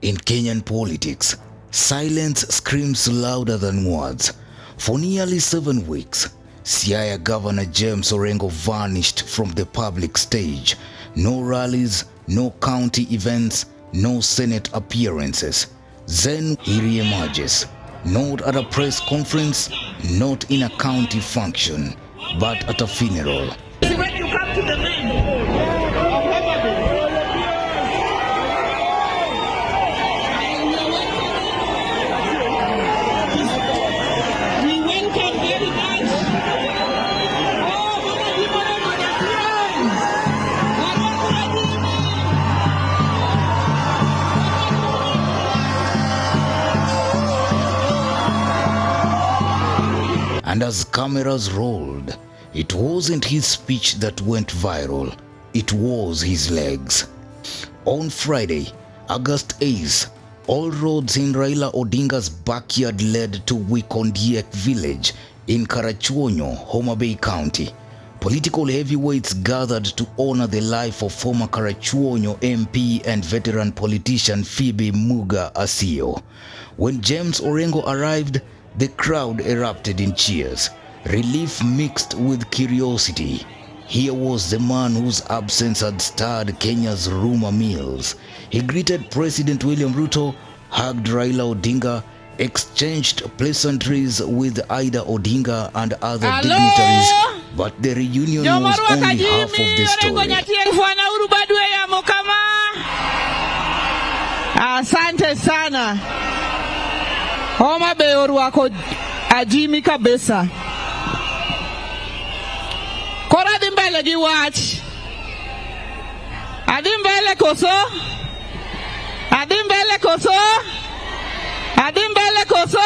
In Kenyan politics, silence screams louder than words. For nearly 7 weeks, Siaya Governor James Orengo vanished from the public stage. No rallies, no county events, no Senate appearances. Then he re-emerges, not at a press conference, not in a county function, but at a funeral. When you come to the man, and as cameras rolled, it wasn't his speech that went viral, it was his legs. On Friday, August 8th, all roads in Raila Odinga's backyard led to Wikondiek village in Karachuonyo, Homa Bay County. Political heavyweights gathered to honor the life of former Karachuonyo MP and veteran politician Phoebe Muga Asiyo. When James Orengo arrived, the crowd erupted in cheers, relief mixed with curiosity. Here was the man whose absence had stirred Kenya's rumor mills. He greeted President William Ruto, hugged Raila Odinga, exchanged pleasantries with Ida Odinga and other dignitaries, but the reunion was only half of the story. Asante sana. Homa Bay wako ajimi kabisa. Kora dimbele gi wach. Adimbele koso. Adimbele koso. Adimbele koso.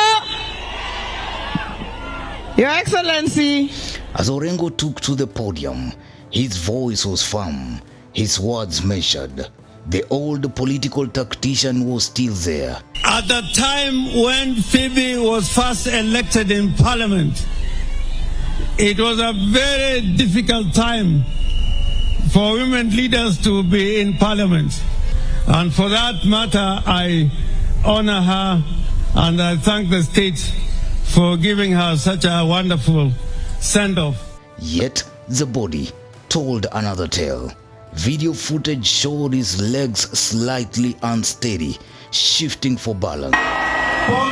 Your Excellency. As Orengo took to the podium, his voice was firm, his words measured. The old political tactician was still there. At the time when Phoebe was first elected in Parliament, it was a very difficult time for women leaders to be in Parliament. And for that matter, I honor her and I thank the state for giving her such a wonderful send-off. Yet the body told another tale. Video footage showed his legs slightly unsteady, shifting for balance. Your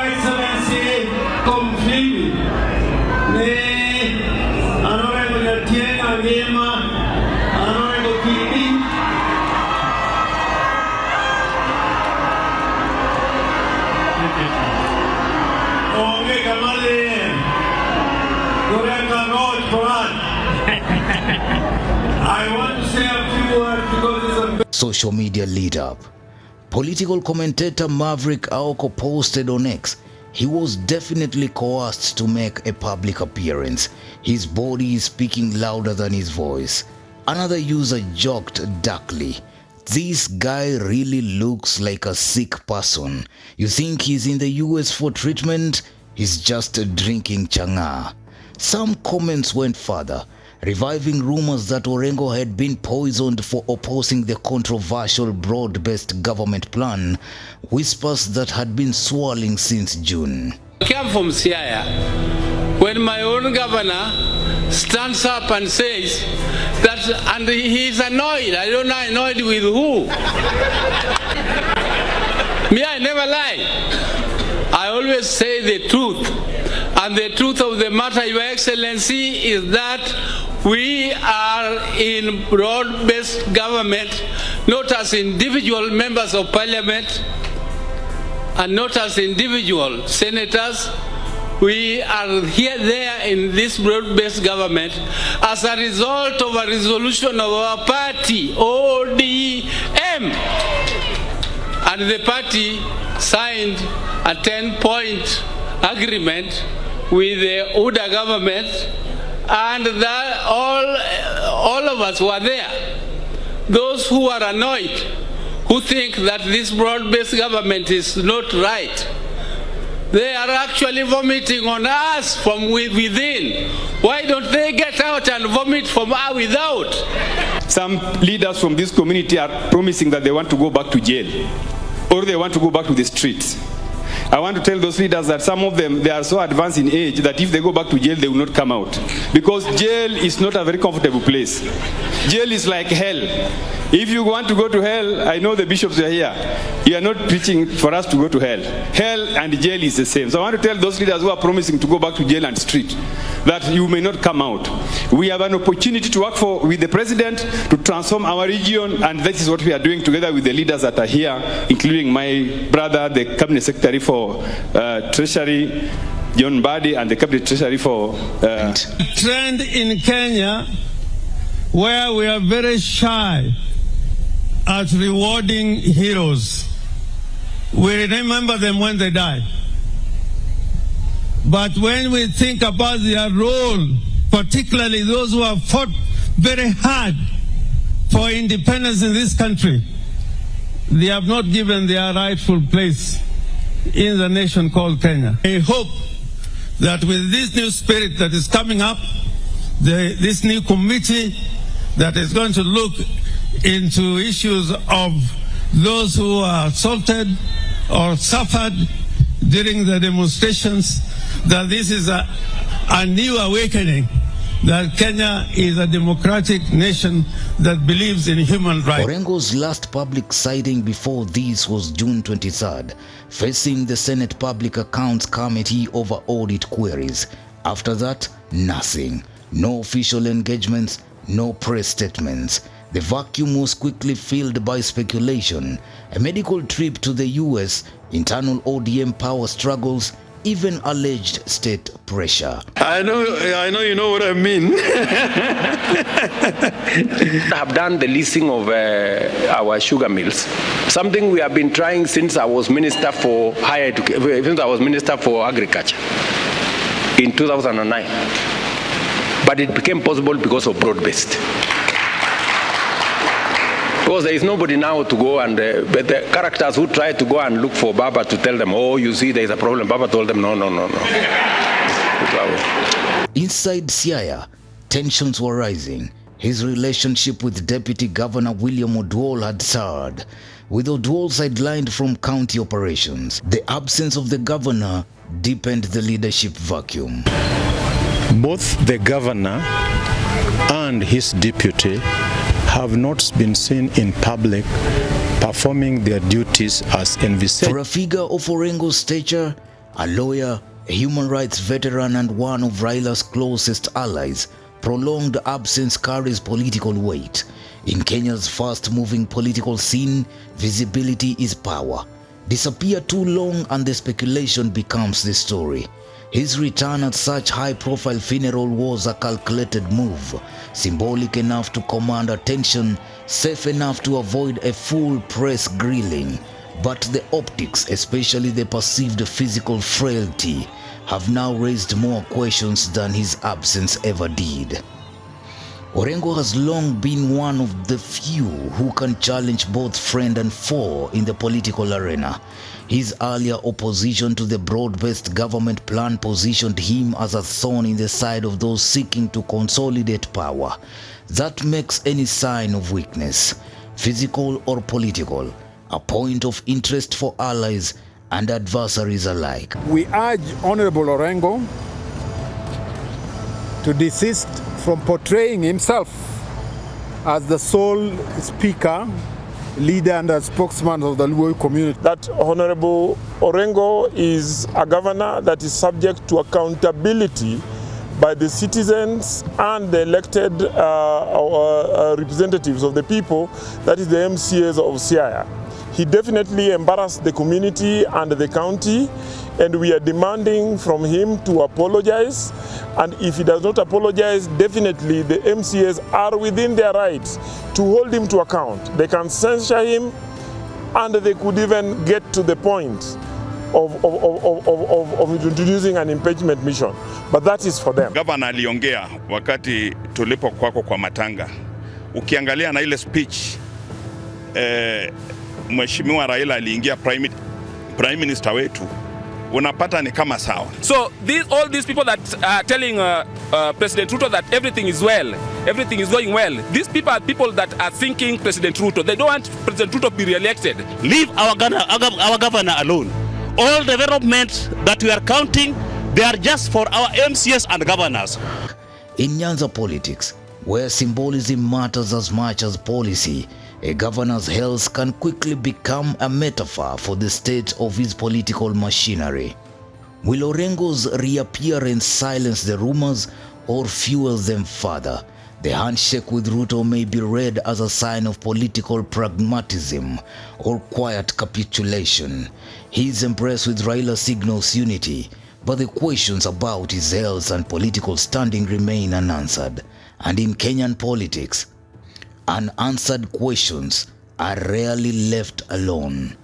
Excellency, completely. I want to say a few words because it's a... Social media lit up. Political commentator Maverick Aoko posted on X. He was definitely coerced to make a public appearance. His body is speaking louder than his voice. Another user joked darkly. This guy really looks like a sick person. You think he's in the US for treatment? He's just drinking changa. Some comments went further, reviving rumors that Orengo had been poisoned for opposing the controversial broad-based government plan, whispers that had been swirling since June. I came from Siaya. When my own governor stands up and says that, and he's annoyed, I don't know annoyed with who. Me, I never lie. I always say the truth. And the truth of the matter, Your Excellency, is that we are in broad-based government, not as individual members of parliament and not as individual senators. We are there in this broad-based government as a result of a resolution of our party, ODM. And the party signed a 10-point agreement with the UDA government, and that all of us were there. Those who are annoyed, who think that this broad-based government is not right, They are actually vomiting on us from within. Why don't they get out and vomit from without? Some leaders from this community are promising that they want to go back to jail, or they want to go back to the streets. I want to tell those leaders that some of them, they are so advanced in age that if they go back to jail, they will not come out. Because jail is not a very comfortable place. Jail is like hell. If you want to go to hell, I know the bishops are here. You are not preaching for us to go to hell. Hell and jail is the same. So I want to tell those leaders who are promising to go back to jail and street that you may not come out. We have an opportunity to work with the president to transform our region, and that is what we are doing together with the leaders that are here, including my brother, the Cabinet Secretary for Treasury, John Badi, and the Cabinet Treasury for... Trend in Kenya, where we are very shy at rewarding heroes. We remember them when they die. But when we think about their role, particularly those who have fought very hard for independence in this country, they have not given their rightful place in the nation called Kenya. I hope that with this new spirit that is coming up, this new committee that is going to look into issues of those who are assaulted or suffered during the demonstrations, that this is a new awakening, that Kenya is a democratic nation that believes in human rights. Orengo's last public sighting before this was June 23rd, facing the Senate Public Accounts Committee over audit queries. After that, nothing. No official engagements, no press statements. The vacuum was quickly filled by speculation, a medical trip to the US, internal ODM power struggles, even alleged state pressure. I know you know what I mean. I have done the leasing of our sugar mills, something we have been trying since I was Minister for Higher Education, since I was Minister for Agriculture in 2009. But it became possible because of broad-based. Because there is nobody now to go and, but the characters who try to go and look for Baba to tell them, oh, you see, there is a problem. Baba told them, no. Inside Siaya, tensions were rising. His relationship with Deputy Governor William Oduol had soured. With Oduol sidelined from county operations, the absence of the governor deepened the leadership vacuum. Both the governor and his deputy have not been seen in public performing their duties as envisaged. For a figure of Orengo's stature, a lawyer, a human rights veteran, and one of Raila's closest allies, prolonged absence carries political weight. In Kenya's fast-moving political scene, visibility is power. Disappear too long and the speculation becomes the story. His return at such high-profile funeral was a calculated move, symbolic enough to command attention, safe enough to avoid a full press grilling. But the optics, especially the perceived physical frailty, have now raised more questions than his absence ever did. Orengo has long been one of the few who can challenge both friend and foe in the political arena. His earlier opposition to the broad-based government plan positioned him as a thorn in the side of those seeking to consolidate power. That makes any sign of weakness, physical or political, a point of interest for allies and adversaries alike. We urge Honorable Orengo to desist from portraying himself as the sole speaker, leader and a spokesman of the Luo community. That Honorable Orengo is a governor that is subject to accountability by the citizens and the elected representatives of the people, that is the MCAs of Siaya. He definitely embarrassed the community and the county, and we are demanding from him to apologize. And if he does not apologize, definitely the MCAs are within their rights to hold him to account. They can censure him, and they could even get to the point of introducing an impeachment mission. But that is for them. Governor aliongea wakati tulipo kwako kwa matanga. Ukiangalia na ile speech, Mheshimiwa Raila aliingia prime minister wetu unapata ni kama sawa. So all these people that are telling President Ruto that everything is well, everything is going well, these people are people that are thinking President Ruto. They don't want President Ruto to be re-elected. Leave our governor alone. All developments that we are counting, they are just for our MCS and governors. In Nyanza politics, where symbolism matters as much as policy, a governor's health can quickly become a metaphor for the state of his political machinery. Will Orengo's reappearance silence the rumors or fuel them further? The handshake with Ruto may be read as a sign of political pragmatism or quiet capitulation. His embrace with Raila signals unity, but the questions about his health and political standing remain unanswered. And in Kenyan politics, unanswered questions are rarely left alone.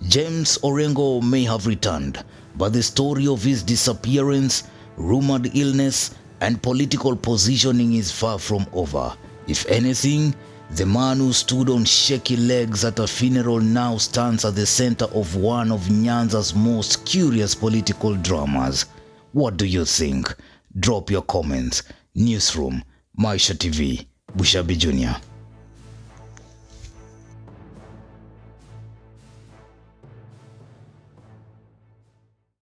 James Orengo may have returned, but the story of his disappearance, rumored illness, and political positioning is far from over. If anything, the man who stood on shaky legs at a funeral now stands at the center of one of Nyanza's most curious political dramas. What do you think? Drop your comments. Newsroom, Maisha TV, Bushabi Jr.